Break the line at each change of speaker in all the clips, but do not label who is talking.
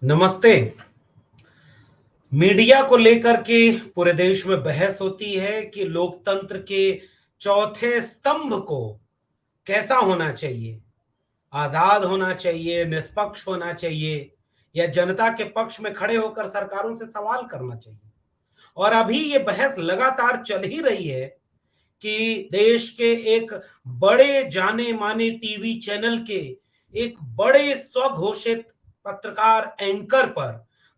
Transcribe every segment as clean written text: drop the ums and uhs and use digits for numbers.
नमस्ते। मीडिया को लेकर के पूरे देश में बहस होती है कि लोकतंत्र के चौथे स्तंभ को कैसा होना चाहिए। आजाद होना चाहिए, निष्पक्ष होना चाहिए, या जनता के पक्ष में खड़े होकर सरकारों से सवाल करना चाहिए। और अभी ये बहस लगातार चल ही रही है कि देश के एक बड़े जाने माने टीवी चैनल के एक बड़े स्वघोषित पत्रकार एंकर पर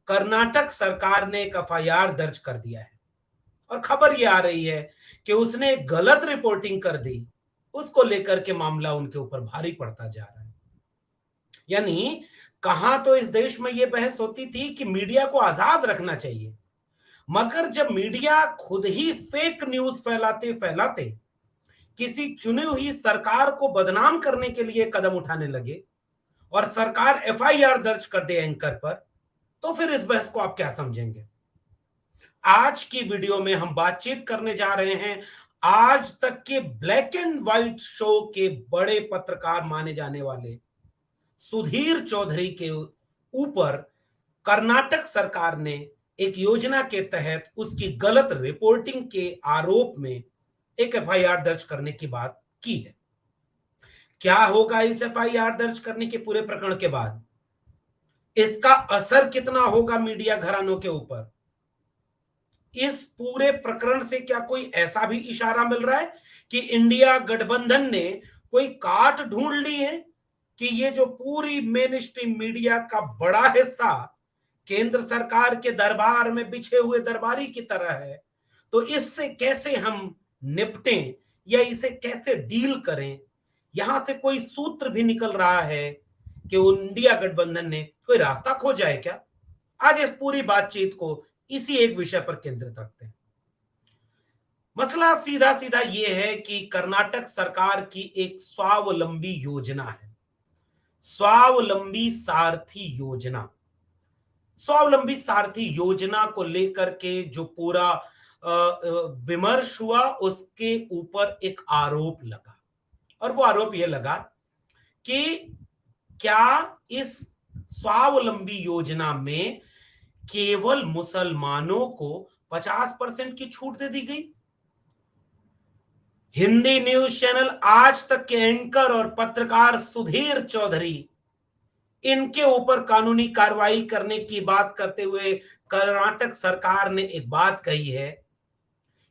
कर्नाटक सरकार ने एक एफआईआर दर्ज कर दिया है। और खबर ये आ रही है कि उसने गलत रिपोर्टिंग कर दी। उसको लेकर के मामला उनके ऊपर भारी पड़ता जा रहा है। यानी कहां तो इस देश में यह बहस होती थी कि मीडिया को आजाद रखना चाहिए, मगर जब मीडिया खुद ही फेक न्यूज फैलाते फैलाते किसी चुनी हुई सरकार को बदनाम करने के लिए कदम उठाने लगे और सरकार एफआईआर दर्ज कर दे एंकर पर, तो फिर इस बहस को आप क्या समझेंगे। आज की वीडियो में हम बातचीत करने जा रहे हैं आज तक के ब्लैक एंड व्हाइट शो के बड़े पत्रकार माने जाने वाले सुधीर चौधरी के ऊपर कर्नाटक सरकार ने एक योजना के तहत उसकी गलत रिपोर्टिंग के आरोप में एक एफआईआर दर्ज करने की बात की है। क्या होगा इस एफआईआर दर्ज करने के पूरे प्रकरण के बाद, इसका असर कितना होगा मीडिया घरानों के ऊपर, इस पूरे प्रकरण से क्या कोई ऐसा भी इशारा मिल रहा है कि इंडिया गठबंधन ने कोई काट ढूंढ ली है कि ये जो पूरी मेन स्ट्रीम मीडिया का बड़ा हिस्सा केंद्र सरकार के दरबार में बिछे हुए दरबारी की तरह है, तो इससे कैसे हम निपटें या इसे कैसे डील करें। यहां से कोई सूत्र भी निकल रहा है कि इंडिया गठबंधन ने कोई रास्ता खोजा है क्या। आज इस पूरी बातचीत को इसी एक विषय पर केंद्रित रखते हैं। मसला सीधा सीधा यह है कि कर्नाटक सरकार की एक स्वावलंबी योजना है, स्वावलंबी सारथी योजना। स्वावलंबी सारथी योजना को लेकर के जो पूरा विमर्श हुआ, उसके ऊपर एक आरोप लगा, और वो आरोप यह लगा कि क्या इस स्वावलंबी योजना में केवल मुसलमानों को 50% की छूट दे दी गई। हिंदी न्यूज चैनल आज तक के एंकर और पत्रकार सुधीर चौधरी, इनके ऊपर कानूनी कार्रवाई करने की बात करते हुए कर्नाटक सरकार ने एक बात कही है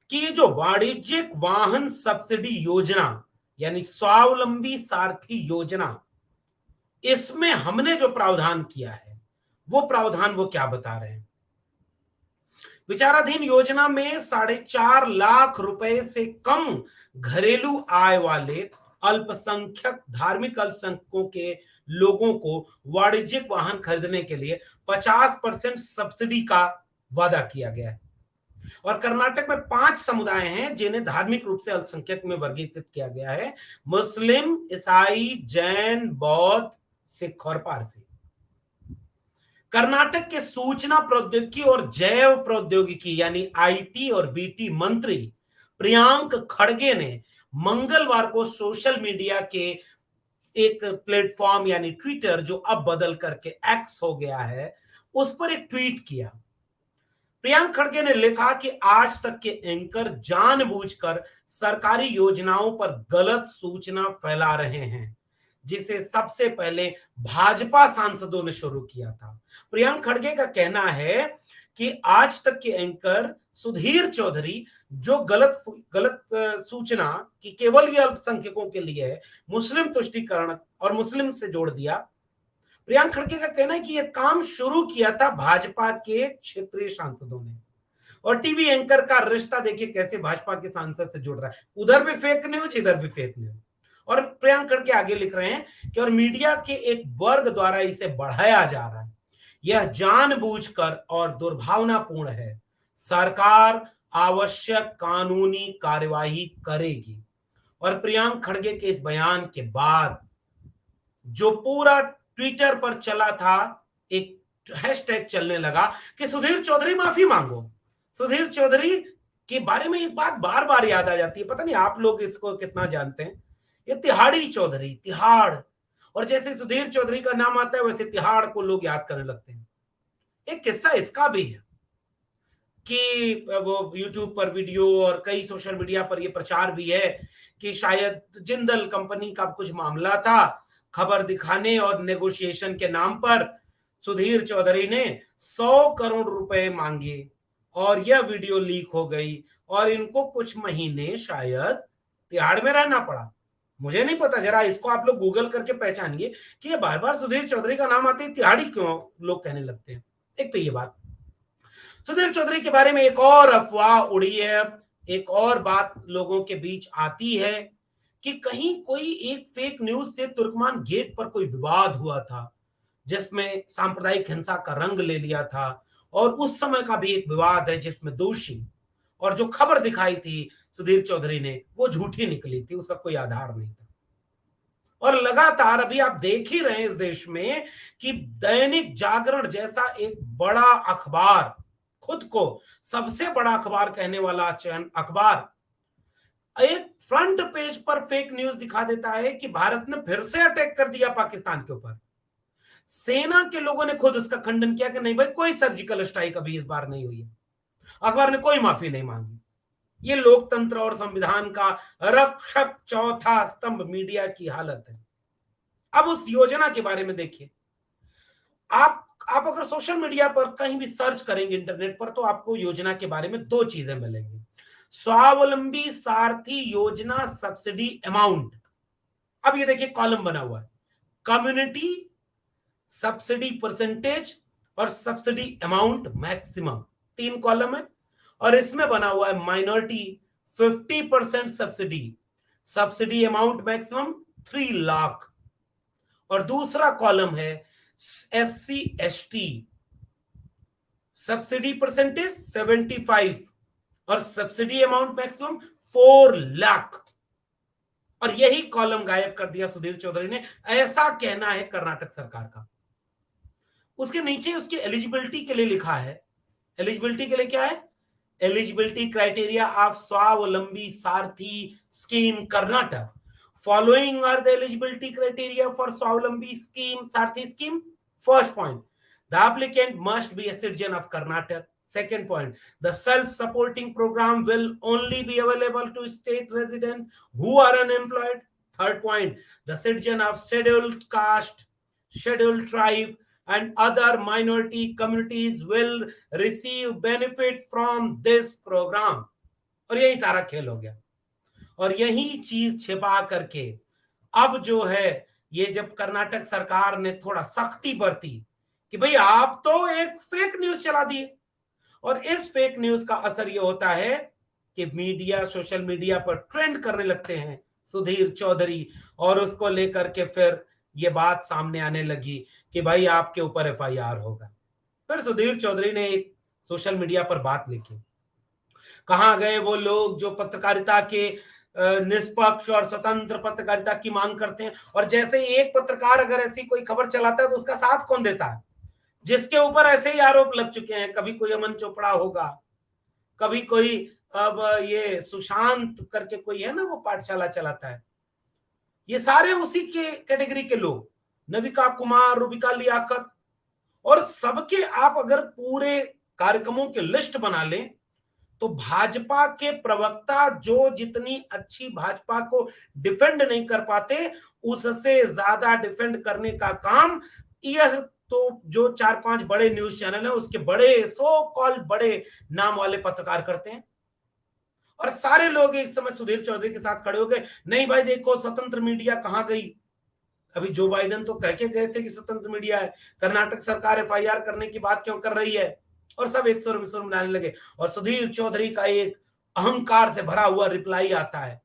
कि ये जो वाणिज्यिक वाहन सब्सिडी योजना यानी स्वावलंबी सारथी योजना, इसमें हमने जो प्रावधान किया है वो प्रावधान वो क्या बता रहे हैं। विचाराधीन योजना में 4.5 लाख रुपए से कम घरेलू आय वाले अल्पसंख्यक धार्मिक अल्पसंख्यकों के लोगों को वाणिज्यिक वाहन खरीदने के लिए 50% सब्सिडी का वादा किया गया है। और कर्नाटक में 5 समुदाय हैं जिन्हें धार्मिक रूप से अल्पसंख्यक में वर्गीकृत किया गया है: मुस्लिम, ईसाई, जैन, बौद्ध, सिख और पारसी। कर्नाटक के सूचना प्रौद्योगिकी और जैव प्रौद्योगिकी यानी आईटी और बीटी मंत्री प्रियांक खड़गे ने मंगलवार को सोशल मीडिया के एक प्लेटफॉर्म यानी ट्विटर, जो अब बदल करके एक्स हो गया है, उस पर एक ट्वीट किया। प्रियांक खड़गे ने लिखा कि आज तक के एंकर जानबूझकर सरकारी योजनाओं पर गलत सूचना फैला रहे हैं, जिसे सबसे पहले भाजपा सांसदों ने शुरू किया था। प्रियांक खड़गे का कहना है कि आज तक के एंकर सुधीर चौधरी जो गलत सूचना कि केवल ये अल्पसंख्यकों के लिए है, मुस्लिम तुष्टीकरण और मुस्लिम से जोड़ दिया। प्रियांक खड़गे का कहना है कि यह काम शुरू किया था भाजपा के क्षेत्रीय सांसदों ने। और टीवी एंकर का रिश्ता देखिए कैसे भाजपा के सांसद से जुड़ रहा है, उधर भी फेक न्यूज, इधर भी फेक न्यूज। और प्रियांक खड़गे आगे लिख रहे हैं कि और मीडिया के एक वर्ग द्वारा इसे बढ़ाया जा रहा है। यह जानबूझकर और दुर्भावनापूर्ण है। सरकार आवश्यक कानूनी कार्यवाही करेगी। और प्रियांक खड़गे के इस बयान के बाद जो पूरा ट्विटर पर चला था, एक हैशटैग चलने लगा कि सुधीर चौधरी माफी मांगो। सुधीर चौधरी के बारे में एक बात बार बार याद आ जाती है, पता नहीं आप लोग इसको कितना जानते हैं, ये तिहाड़ी चौधरी, तिहाड़। और जैसे सुधीर चौधरी का नाम आता है वैसे तिहाड़ को लोग याद करने लगते हैं। एक किस्सा इसका भी है कि वो यूट्यूब पर वीडियो और कई सोशल मीडिया पर ये प्रचार भी है कि शायद जिंदल कंपनी का कुछ मामला था, खबर दिखाने और नेगोशिएशन के नाम पर सुधीर चौधरी ने 100 करोड़ रुपए मांगे और यह वीडियो लीक हो गई और इनको कुछ महीने शायद तिहाड़ में रहना पड़ा। मुझे नहीं पता, जरा इसको आप लोग गूगल करके पहचानिए कि ये बार बार सुधीर चौधरी का नाम आते ही तिहाड़ी क्यों लोग कहने लगते हैं। एक तो ये बात। सुधीर चौधरी के बारे में एक और अफवाह उड़ी है, एक और बात लोगों के बीच आती है कि कहीं कोई एक फेक न्यूज से तुर्कमान गेट पर कोई विवाद हुआ था जिसमें सांप्रदायिक हिंसा का रंग ले लिया था, और उस समय का भी एक विवाद है जिसमें दोषी और जो खबर दिखाई थी सुधीर चौधरी ने वो झूठी निकली थी, उसका कोई आधार नहीं था। और लगातार अभी आप देख ही रहे हैं इस देश में कि दैनिक जागरण जैसा एक बड़ा अखबार, खुद को सबसे बड़ा अखबार कहने वाला चयन अखबार, एक फ्रंट पेज पर फेक न्यूज दिखा देता है कि भारत ने फिर से अटैक कर दिया पाकिस्तान के ऊपर। सेना के लोगों ने खुद उसका खंडन किया कि नहीं भाई, कोई सर्जिकल स्ट्राइक अभी इस बार नहीं हुई है। अखबार ने कोई माफी नहीं मांगी। ये लोकतंत्र और संविधान का रक्षक चौथा स्तंभ मीडिया की हालत है। अब उस योजना के बारे में देखिए। आप अगर सोशल मीडिया पर कहीं भी सर्च करेंगे इंटरनेट पर तो आपको योजना के बारे में दो चीजें मिलेंगी। स्वावलंबी सारथी योजना सब्सिडी अमाउंट। अब ये देखिए कॉलम बना हुआ है, कम्युनिटी सब्सिडी परसेंटेज और सब्सिडी अमाउंट मैक्सिमम, तीन कॉलम है। और इसमें बना हुआ है minority 50% subsidy, subsidy amount maximum 3 lakh. और दूसरा कॉलम है SC ST, सब्सिडी परसेंटेज 75 और सब्सिडी अमाउंट मैक्सिमम 4 लाख। और यही कॉलम गायब कर दिया सुधीर चौधरी ने, ऐसा कहना है कर्नाटक सरकार का। उसके नीचे उसकी एलिजिबिलिटी के लिए लिखा है, एलिजिबिलिटी के लिए क्या है, एलिजिबिलिटी क्राइटेरिया ऑफ स्वावलंबी सारथी scheme Karnataka. Following are the eligibility criteria for Swavalambi scheme, Sarthi scheme. First point, the applicant must be a citizen of Karnataka. Second point, the self-supporting program will only be available to state residents who are unemployed. Third point, the citizen of scheduled caste, scheduled tribe, and other minority communities will receive benefit from this program. और यही सारा खेल हो गया। और यही चीज छिपा करके अब जो है, ये जब कर्नाटक सरकार ने थोड़ा सख्ती बरती कि भाई आप तो एक फेक न्यूज चला दिए, और इस फेक न्यूज का असर ये होता है कि मीडिया, सोशल मीडिया पर ट्रेंड करने लगते हैं सुधीर चौधरी, और उसको लेकर के फिर ये बात सामने आने लगी कि भाई आपके ऊपर FIR होगा। फिर सुधीर चौधरी ने एक सोशल मीडिया पर बात लिखी, कहां गए वो लोग जो पत्रकारिता के निष्पक्ष और स्वतंत्र पत्रकारिता की मांग करते हैं। और जैसे ही एक पत्रकार अगर ऐसी कोई खबर चलाता है तो उसका साथ कौन देता है, जिसके ऊपर ऐसे ही आरोप लग चुके हैं। कभी कोई अमन चोपड़ा होगा, कभी कोई, अब ये सुशांत करके कोई है ना, वो पाठशाला चलाता है, ये सारे उसी के कैटेगरी के लोग, नविका कुमार, रुबिका लियाकत, और सबके आप अगर पूरे कार्यक्रमों की लिस्ट बना लें तो भाजपा के प्रवक्ता जो जितनी अच्छी भाजपा को डिफेंड नहीं कर पाते, उससे ज्यादा डिफेंड करने का काम यह तो जो 4-5 बड़े न्यूज चैनल है उसके बड़े सो कॉल बड़े नाम वाले पत्रकार करते हैं। और सारे लोग इस समय सुधीर चौधरी के साथ खड़े हो गए, नहीं भाई देखो स्वतंत्र मीडिया कहां गई। अभी जो बाइडेन तो कह के गए थे कि स्वतंत्र मीडिया है, कर्नाटक सरकार FIR करने की बात क्यों कर रही है, और सब एक सुर में मिलाने लगे। और सुधीर चौधरी का एक अहंकार से भरा हुआ रिप्लाई आता है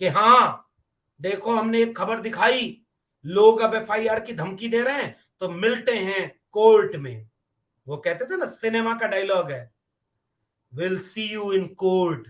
कि हाँ देखो हमने एक खबर दिखाई, लोग अब FIR की धमकी दे रहे हैं तो मिलते हैं कोर्ट में। वो कहते थे ना, सिनेमा का डायलॉग है, will see you in court.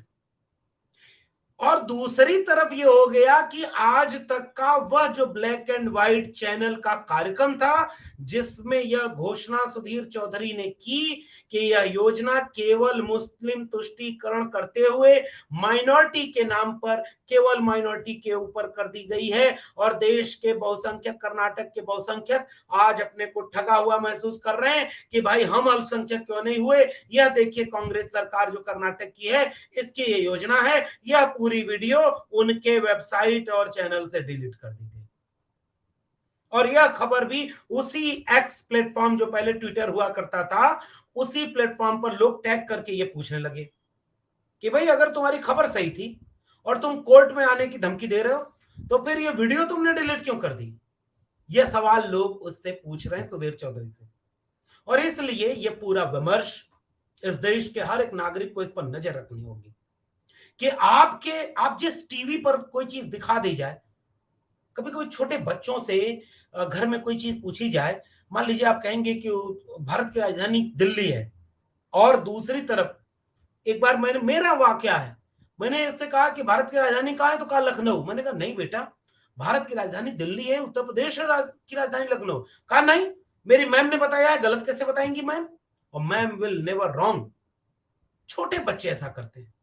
और दूसरी तरफ ये हो गया कि आज तक का वह जो ब्लैक एंड व्हाइट चैनल का कार्यक्रम था, जिसमें यह घोषणा सुधीर चौधरी ने की कि यह योजना केवल मुस्लिम तुष्टीकरण करते हुए माइनॉरिटी के नाम पर केवल माइनॉरिटी के ऊपर कर दी गई है, और देश के बहुसंख्यक, कर्नाटक के बहुसंख्यक आज अपने को ठगा हुआ महसूस कर रहे हैं कि भाई हम अल्पसंख्यक क्यों नहीं हुए। यह देखिए कांग्रेस सरकार जो कर्नाटक की है, इसकी ये योजना है। यह पूरी वीडियो उनके वेबसाइट और चैनल से डिलीट कर दी गई, और यह खबर भी उसी एक्स प्लेटफॉर्म जो पहले ट्विटर हुआ करता था, उसी प्लेटफॉर्म पर लोग टैग करके ये पूछने लगे कि भाई अगर तुम्हारी खबर सही थी और तुम कोर्ट में आने की धमकी दे रहे हो, तो फिर ये वीडियो तुमने डिलीट क्यों कर दी। यह सवाल लोग उससे पूछ रहे हैं, सुधीर चौधरी से। और इसलिए यह पूरा विमर्श इस देश के हर एक नागरिक को इस पर नजर रखनी होगी कि आप जिस टीवी पर कोई चीज दिखा दी जाए, कभी कभी छोटे बच्चों से घर में कोई चीज पूछी जाए, मान लीजिए आप कहेंगे कि भारत की राजधानी दिल्ली है, और दूसरी तरफ एक बार मेरा वाकया है, मैंने इससे कहा कि भारत की राजधानी कहाँ है, तो कहा लखनऊ। मैंने कहा नहीं बेटा, भारत की राजधानी दिल्ली है, उत्तर प्रदेश की राजधानी लखनऊ। कहा नहीं, मेरी मैम ने बताया है, गलत कैसे बताएंगी मैम, और मैम विल नेवर रॉन्ग। छोटे बच्चे ऐसा करते हैं।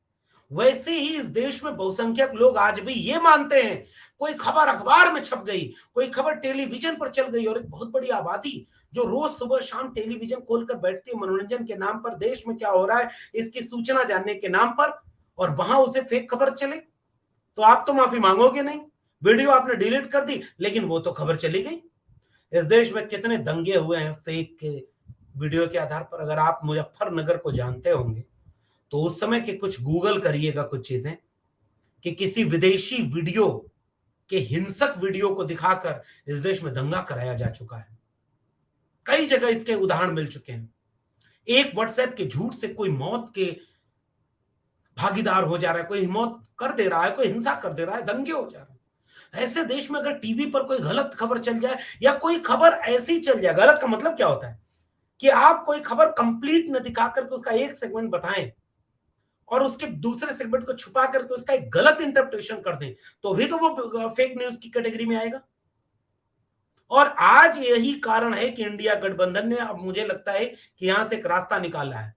वैसे ही इस देश में बहुसंख्यक लोग आज भी ये मानते हैं, कोई खबर अखबार में छप गई, कोई खबर टेलीविजन पर चल गई, और एक बहुत बड़ी आबादी जो रोज सुबह शाम टेलीविजन खोलकर बैठती है मनोरंजन के नाम पर, देश में क्या हो रहा है इसकी सूचना जानने के नाम पर, और वहां उसे फेक खबर चले, तो आप तो माफी मांगोगे नहीं। वीडियो आपने डिलीट कर दी, लेकिन वो तो खबर चली गई। इस देश में कितने दंगे हुए हैं फेक के वीडियो के आधार पर। अगर आप मुजफ्फरनगर को जानते होंगे, तो उस समय के कुछ गूगल करिएगा कुछ चीजें, कि किसी विदेशी वीडियो के हिंसक वीडियो को दिखाकर इस देश में दंगा कराया जा चुका है। कई जगह इसके उदाहरण मिल चुके हैं। एक व्हाट्सएप के झूठ से कोई मौत के भागीदार हो जा रहा है, कोई मौत कर दे रहा है, कोई हिंसा कर दे रहा है, दंगे हो जा रहे हैं। ऐसे देश में अगर टीवी पर कोई गलत खबर चल जाए, या कोई खबर ऐसी चल जाए, गलत का मतलब क्या होता है कि आप कोई खबर कंप्लीट न दिखा करके उसका एक सेगमेंट बताएं, और उसके दूसरे सेगमेंट को छुपा करके उसका एक गलत इंटरप्रिटेशन कर दें, तो भी तो वो फेक न्यूज की कैटेगरी में आएगा। और आज यही कारण है कि इंडिया गठबंधन ने, अब मुझे लगता है कि यहां से एक रास्ता निकाला है,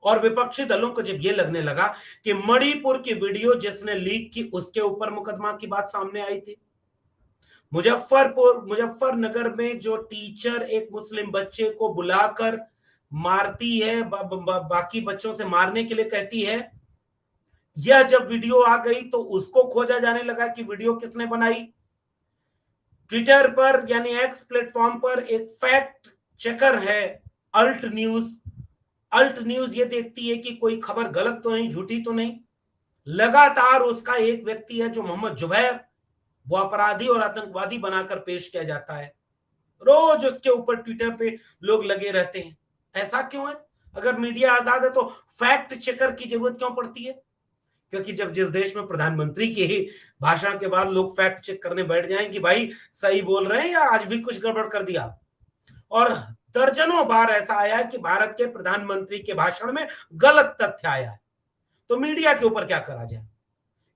और विपक्षी दलों को जब ये लगने लगा कि मणिपुर की वीडियो जिसने लीक की उसके ऊपर मुकदमा की बात सामने आई थी, मुजफ्फरनगर में जो टीचर एक मुस्लिम बच्चे को बुलाकर मारती है, बाकी बच्चों से मारने के लिए कहती है, यह जब वीडियो आ गई तो उसको खोजा जाने लगा कि वीडियो किसने बनाई। ट्विटर पर यानी एक्स प्लेटफॉर्म पर एक फैक्ट चेकर है अल्ट न्यूज। अल्ट न्यूज ये देखती है कि कोई खबर गलत तो नहीं, झूठी तो नहीं। लगातार उसका एक व्यक्ति है जो मोहम्मद जुबैर, वो अपराधी और आतंकवादी बनाकर पेश किया जाता है। रोज उसके ऊपर ट्विटर पे लोग लगे रहते हैं। ऐसा क्यों है? अगर मीडिया आजाद है तो फैक्ट चेकर की जरूरत क्यों पड़ती है? क्योंकि जब जिस देश में प्रधानमंत्री के ही भाषण के बाद लोग फैक्ट चेक करने बैठ जाएं कि भाई सही बोल रहे हैं या आज भी कुछ गड़बड़ कर दिया, और दर्जनों बार ऐसा आया है कि भारत के प्रधानमंत्री के भाषण में गलत तथ्य आया है, तो मीडिया के ऊपर क्या करा जाए?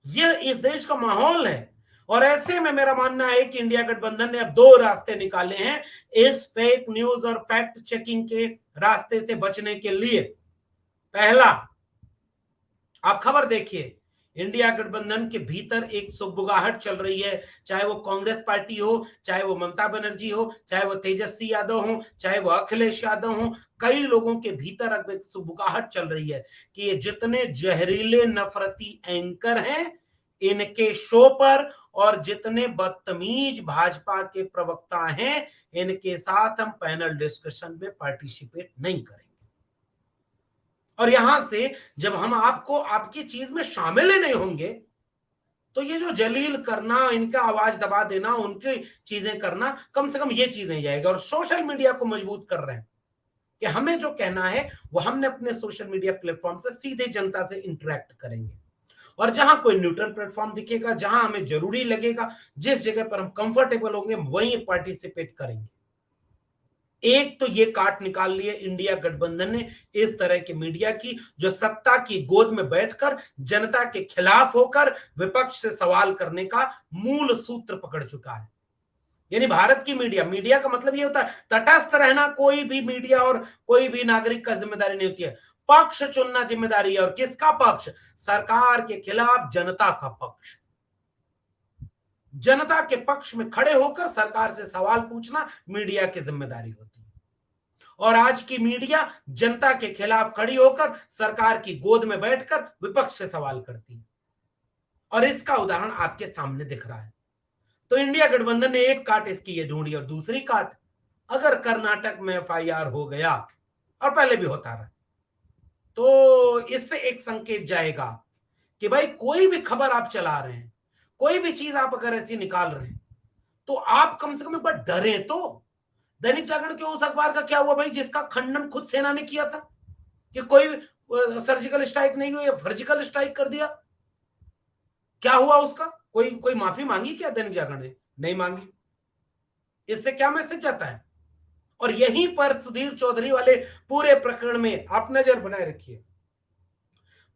यह इस देश का माहौल है। और ऐसे में मेरा मानना है कि इंडिया गठबंधन ने अब दो रास्ते निकाले हैं इस फेक न्यूज और फैक्ट चेकिंग के रास्ते से बचने के लिए। पहला, आप खबर देखिए, इंडिया गठबंधन के भीतर एक सुगबुगाहट चल रही है, चाहे वो कांग्रेस पार्टी हो, चाहे वो ममता बनर्जी हो, चाहे वो तेजस्वी यादव हो, चाहे वो अखिलेश यादव हो। कई लोगों के भीतर अब एक सुगबुगाहट चल रही है कि ये जितने जहरीले नफरती एंकर हैं इनके शो पर, और जितने बदतमीज भाजपा के प्रवक्ता हैं इनके साथ हम पैनल डिस्कशन में पार्टिसिपेट नहीं करेंगे। और यहां से जब हम आपको आपकी चीज में शामिल ही नहीं होंगे, तो ये जो जलील करना, इनका आवाज दबा देना, उनकी चीजें करना, कम से कम ये चीज नहीं जाएगा। और सोशल मीडिया को मजबूत कर रहे हैं कि हमें जो कहना है वो हमने अपने सोशल मीडिया प्लेटफॉर्म से सीधे जनता से इंटरेक्ट करेंगे, और जहां कोई न्यूट्रल प्लेटफॉर्म दिखेगा, जहां हमें जरूरी लगेगा, जिस जगह पर हम कंफर्टेबल होंगे वहीं पार्टिसिपेट करेंगे। एक तो ये काट निकाल लिए इंडिया गठबंधन ने इस तरह के मीडिया की, जो सत्ता की गोद में बैठकर जनता के खिलाफ होकर विपक्ष से सवाल करने का मूल सूत्र पकड़ चुका है। यानी भारत की मीडिया, मीडिया का मतलब ये होता है तटस्थ रहना, कोई भी मीडिया और कोई भी नागरिक का जिम्मेदारी नहीं होती है, पक्ष चुनना जिम्मेदारी है। और किसका पक्ष? सरकार के खिलाफ जनता का पक्ष। जनता के पक्ष में खड़े होकर सरकार से सवाल पूछना मीडिया की जिम्मेदारी होती है। और आज की मीडिया जनता के खिलाफ खड़ी होकर सरकार की गोद में बैठकर विपक्ष से सवाल करती है, और इसका उदाहरण आपके सामने दिख रहा है। तो इंडिया गठबंधन ने एक काट इसकी ये ढूंढी, और दूसरी काट, अगर कर्नाटक में एफआईआर हो गया, और पहले भी होता रहा, तो इससे एक संकेत जाएगा कि भाई कोई भी खबर आप चला रहे हैं, कोई भी चीज आप अगर ऐसी निकाल रहे हैं, तो आप कम से कम एक बार डरे तो। दैनिक जागरण के उस अखबार का क्या हुआ भाई, जिसका खंडन खुद सेना ने किया था कि कोई सर्जिकल स्ट्राइक नहीं हुई, सर्जिकल स्ट्राइक कर दिया। क्या हुआ उसका? कोई कोई माफी मांगी क्या दैनिक जागरण ने? नहीं मांगी। इससे क्या मैसेज जाता है? और यहीं पर सुधीर चौधरी वाले पूरे प्रकरण में आप नजर बनाए रखिए।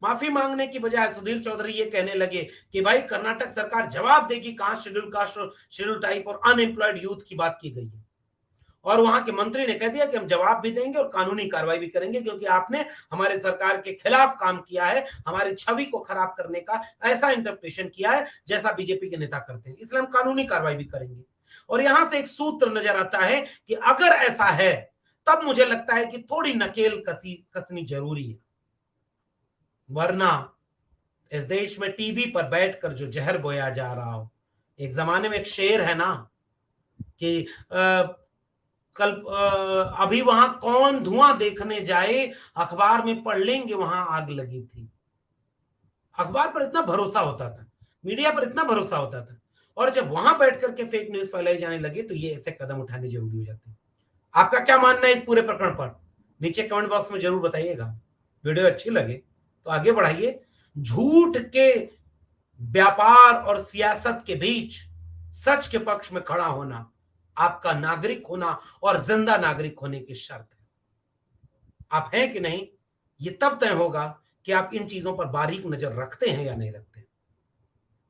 माफी मांगने की बजाय सुधीर चौधरी ये कहने लगे कि भाई कर्नाटक सरकार जवाब देगी, कहां शेड्यूल कास्ट और शेड्यूल टाइप और अनएम्प्लॉयड यूथ की बात की गई है। और वहां के मंत्री ने कह दिया कि हम जवाब भी देंगे और कानूनी कार्रवाई भी करेंगे, क्योंकि आपने हमारे सरकार के खिलाफ काम किया है, हमारी छवि को खराब करने का ऐसा इंटरप्रिटेशन किया है जैसा बीजेपी के नेता करते हैं, इसलिए हम कानूनी कार्रवाई भी करेंगे। और यहां से एक सूत्र नजर आता है कि अगर ऐसा है, तब मुझे लगता है कि थोड़ी नकेल कसनी जरूरी है, वरना इस देश में टीवी पर बैठकर जो जहर बोया जा रहा हो। एक जमाने में एक शेर है ना कि कल अभी वहां कौन धुआं देखने जाए, अखबार में पढ़ लेंगे वहां आग लगी थी। अखबार पर इतना भरोसा होता था, मीडिया पर इतना भरोसा होता था, और जब वहां बैठ करके फेक न्यूज फैलाई जाने लगे तो ये ऐसे कदम उठाने जरूरी हो जाते हैं। आपका क्या मानना है इस पूरे प्रकरण पर? नीचे कमेंट बॉक्स में जरूर बताइएगा। वीडियो अच्छी लगे तो आगे बढ़ाइए। झूठ के व्यापार और सियासत के बीच सच के पक्ष में खड़ा होना आपका नागरिक होना और जिंदा नागरिक होने की शर्त है। आप हैं कि नहीं, ये तब तय होगा कि आप इन चीजों पर बारीक नजर रखते हैं या नहीं रखते।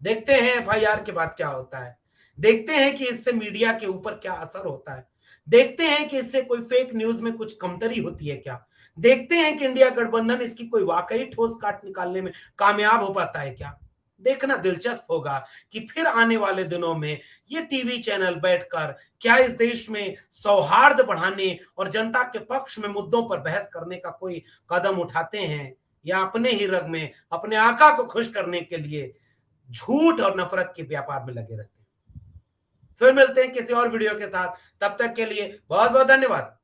देखते हैं एफआईआर के बाद क्या होता है, देखते हैं कि इससे मीडिया के ऊपर क्या असर होता है, देखते हैं कि इससे कोई फेक न्यूज में कुछ कमतरी होती है क्या, देखते हैं कि इंडिया गठबंधन इसकी कोई वाकई ठोस काट निकालने में कामयाब हो पाता है क्या। देखना दिलचस्प होगा कि फिर आने वाले दिनों में ये टीवी चैनल बैठकर क्या इस देश में सौहार्द बढ़ाने और जनता के पक्ष में मुद्दों पर बहस करने का कोई कदम उठाते हैं, या अपने ही रग में अपने आका को खुश करने के लिए झूठ और नफरत के व्यापार में लगे रहते हैं। फिर मिलते हैं किसी और वीडियो के साथ, तब तक के लिए बहुत बहुत धन्यवाद।